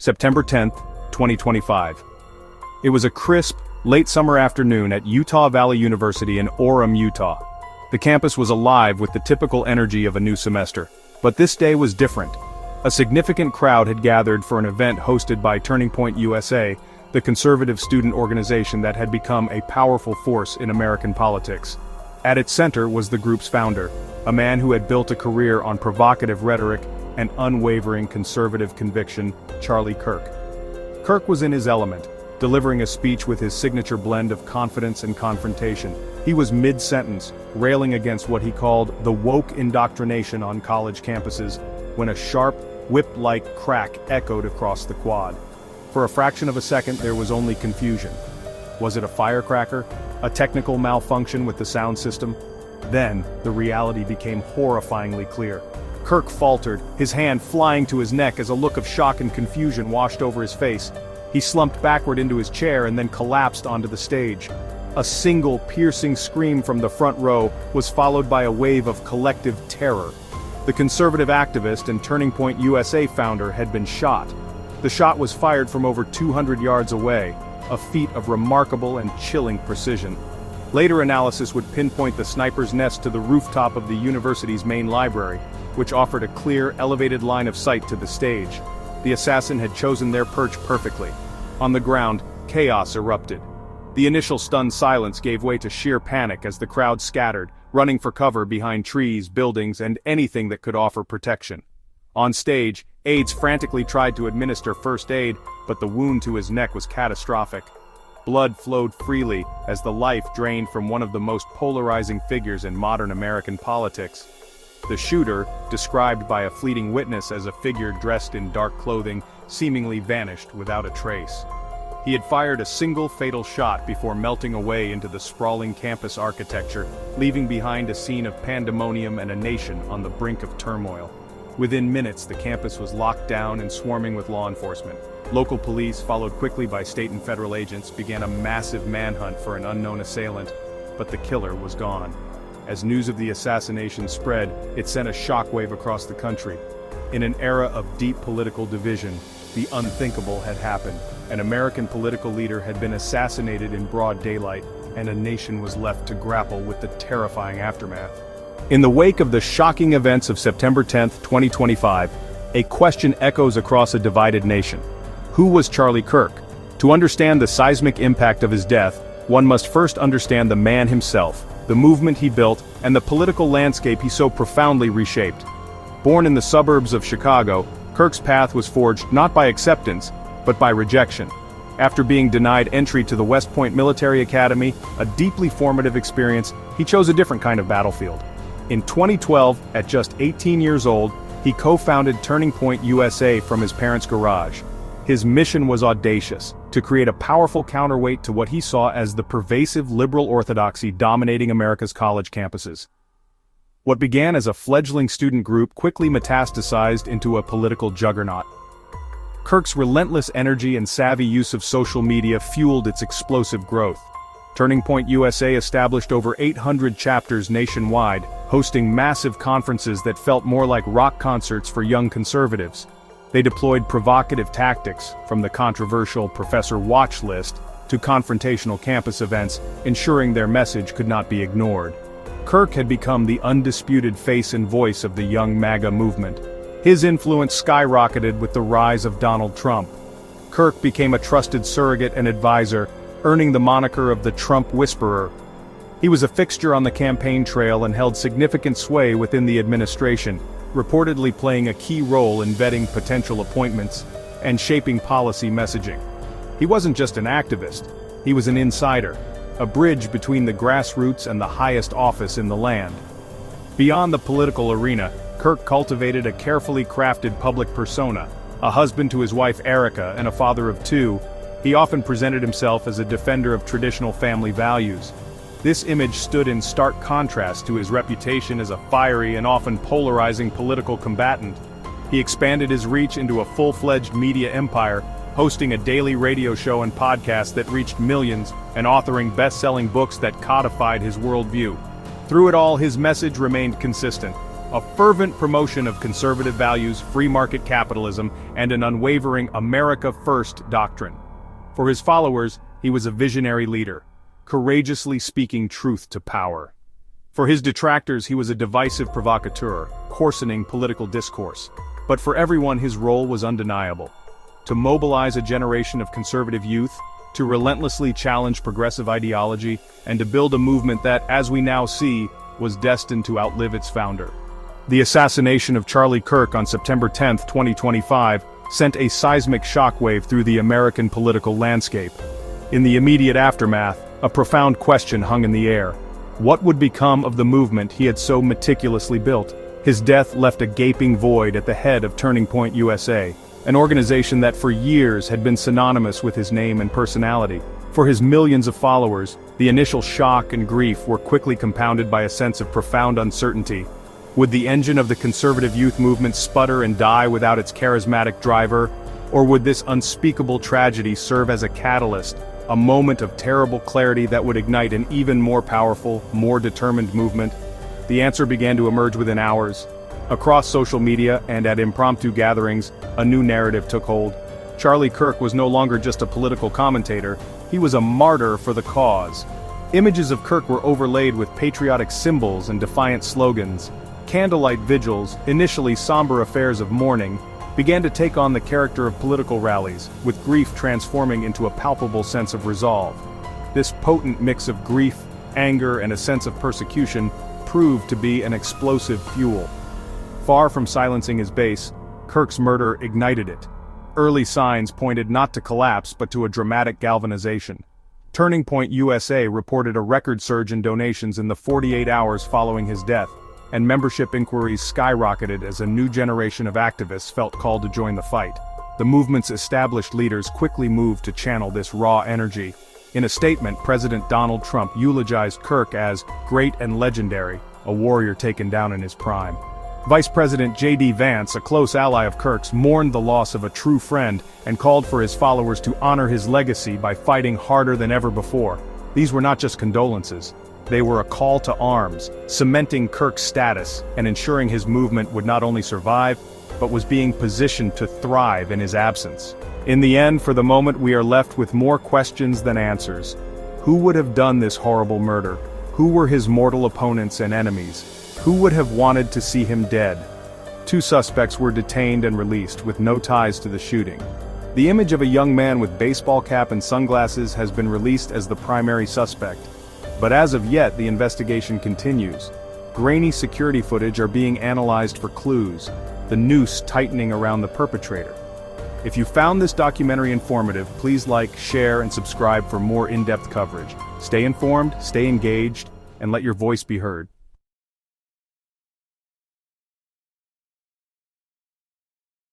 September 10th, 2025. It was a crisp, late summer afternoon at Utah Valley University in Orem, Utah. The campus was alive with the typical energy of a new semester. But this day was different. A significant crowd had gathered for an event hosted by Turning Point USA, the conservative student organization that had become a powerful force in American politics. At its center was the group's founder, a man who had built a career on provocative rhetoric and unwavering conservative conviction, Charlie Kirk. Kirk was in his element, delivering a speech with his signature blend of confidence and confrontation. He was mid-sentence, railing against what he called the woke indoctrination on college campuses, when a sharp, whip-like crack echoed across the quad. For a fraction of a second there was only confusion. Was it a firecracker? A technical malfunction with the sound system? Then, the reality became horrifyingly clear. Kirk faltered, his hand flying to his neck as a look of shock and confusion washed over his face. He slumped backward into his chair and then collapsed onto the stage. A single piercing scream from the front row was followed by a wave of collective terror. The conservative activist and Turning Point USA founder had been shot. The shot was fired from over 200 yards away, a feat of remarkable and chilling precision. Later analysis would pinpoint the sniper's nest to the rooftop of the university's main library, which offered a clear, elevated line of sight to the stage. The assassin had chosen their perch perfectly. On the ground, chaos erupted. The initial stunned silence gave way to sheer panic as the crowd scattered, running for cover behind trees, buildings, and anything that could offer protection. On stage, aides frantically tried to administer first aid, but the wound to his neck was catastrophic. Blood flowed freely as the life drained from one of the most polarizing figures in modern American politics. The shooter, described by a fleeting witness as a figure dressed in dark clothing, seemingly vanished without a trace. He had fired a single fatal shot before melting away into the sprawling campus architecture, leaving behind a scene of pandemonium and a nation on the brink of turmoil. Within minutes, the campus was locked down and swarming with law enforcement. Local police, followed quickly by state and federal agents, began a massive manhunt for an unknown assailant, but the killer was gone. As news of the assassination spread, it sent a shockwave across the country. In an era of deep political division, the unthinkable had happened. An American political leader had been assassinated in broad daylight, and a nation was left to grapple with the terrifying aftermath. In the wake of the shocking events of September 10, 2025, a question echoes across a divided nation. Who was Charlie Kirk? To understand the seismic impact of his death, one must first understand the man himself, the movement he built, and the political landscape he so profoundly reshaped. Born in the suburbs of Chicago, Kirk's path was forged not by acceptance, but by rejection. After being denied entry to the West Point Military Academy, a deeply formative experience, he chose a different kind of battlefield. In 2012, at just 18 years old, he co-founded Turning Point USA from his parents' garage. His mission was audacious, to create a powerful counterweight to what he saw as the pervasive liberal orthodoxy dominating America's college campuses. What began as a fledgling student group quickly metastasized into a political juggernaut. Kirk's relentless energy and savvy use of social media fueled its explosive growth. Turning Point USA established over 800 chapters nationwide, hosting massive conferences that felt more like rock concerts for young conservatives. They deployed provocative tactics, from the controversial Professor Watch list to confrontational campus events, ensuring their message could not be ignored. Kirk had become the undisputed face and voice of the young MAGA movement. His influence skyrocketed with the rise of Donald Trump. Kirk became a trusted surrogate and advisor, earning the moniker of the Trump Whisperer. He was a fixture on the campaign trail and held significant sway within the administration, reportedly playing a key role in vetting potential appointments and shaping policy messaging. He wasn't just an activist, he was an insider, a bridge between the grassroots and the highest office in the land. Beyond the political arena, Kirk cultivated a carefully crafted public persona. A husband to his wife Erica and a father of two, he often presented himself as a defender of traditional family values. This image stood in stark contrast to his reputation as a fiery and often polarizing political combatant. He expanded his reach into a full-fledged media empire, hosting a daily radio show and podcast that reached millions, and authoring best-selling books that codified his worldview. Through it all, his message remained consistent. a fervent promotion of conservative values, free market capitalism, and an unwavering America First doctrine. For his followers, he was a visionary leader, courageously speaking truth to power. For his detractors, he was a divisive provocateur, coarsening political discourse. But for everyone, his role was undeniable. To mobilize a generation of conservative youth, to relentlessly challenge progressive ideology, and to build a movement that, as we now see, was destined to outlive its founder. The assassination of Charlie Kirk on September 10, 2025, sent a seismic shockwave through the American political landscape. In the immediate aftermath, a profound question hung in the air. What would become of the movement he had so meticulously built? His death left a gaping void at the head of Turning Point USA, an organization that for years had been synonymous with his name and personality. For his millions of followers, the initial shock and grief were quickly compounded by a sense of profound uncertainty. Would the engine of the conservative youth movement sputter and die without its charismatic driver? Or would this unspeakable tragedy serve as a catalyst, a moment of terrible clarity that would ignite an even more powerful, more determined movement? The answer began to emerge within hours. Across social media and at impromptu gatherings, a new narrative took hold. Charlie Kirk was no longer just a political commentator, he was a martyr for the cause. Images of Kirk were overlaid with patriotic symbols and defiant slogans. Candlelight vigils, initially somber affairs of mourning, began to take on the character of political rallies, with grief transforming into a palpable sense of resolve. This potent mix of grief, anger, and a sense of persecution proved to be an explosive fuel. Far from silencing his base, Kirk's murder ignited it. Early signs pointed not to collapse but to a dramatic galvanization. Turning Point USA reported a record surge in donations in the 48 hours following his death, and membership inquiries skyrocketed as a new generation of activists felt called to join the fight. The movement's established leaders quickly moved to channel this raw energy. In a statement, President Donald Trump eulogized Kirk as great and legendary, a warrior taken down in his prime. Vice President J.D. Vance, a close ally of Kirk's, mourned the loss of a true friend and called for his followers to honor his legacy by fighting harder than ever before. These were not just condolences. They were a call to arms, cementing Kirk's status and ensuring his movement would not only survive, but was being positioned to thrive in his absence. In the end, for the moment, we are left with more questions than answers. Who would have done this horrible murder? Who were his mortal opponents and enemies? Who would have wanted to see him dead? 2 suspects were detained and released with no ties to the shooting. The image of a young man with baseball cap and sunglasses has been released as the primary suspect. But as of yet, the investigation continues. Grainy security footage are being analyzed for clues, the noose tightening around the perpetrator. If you found this documentary informative, please like, share, and subscribe for more in-depth coverage. Stay informed, stay engaged, and let your voice be heard.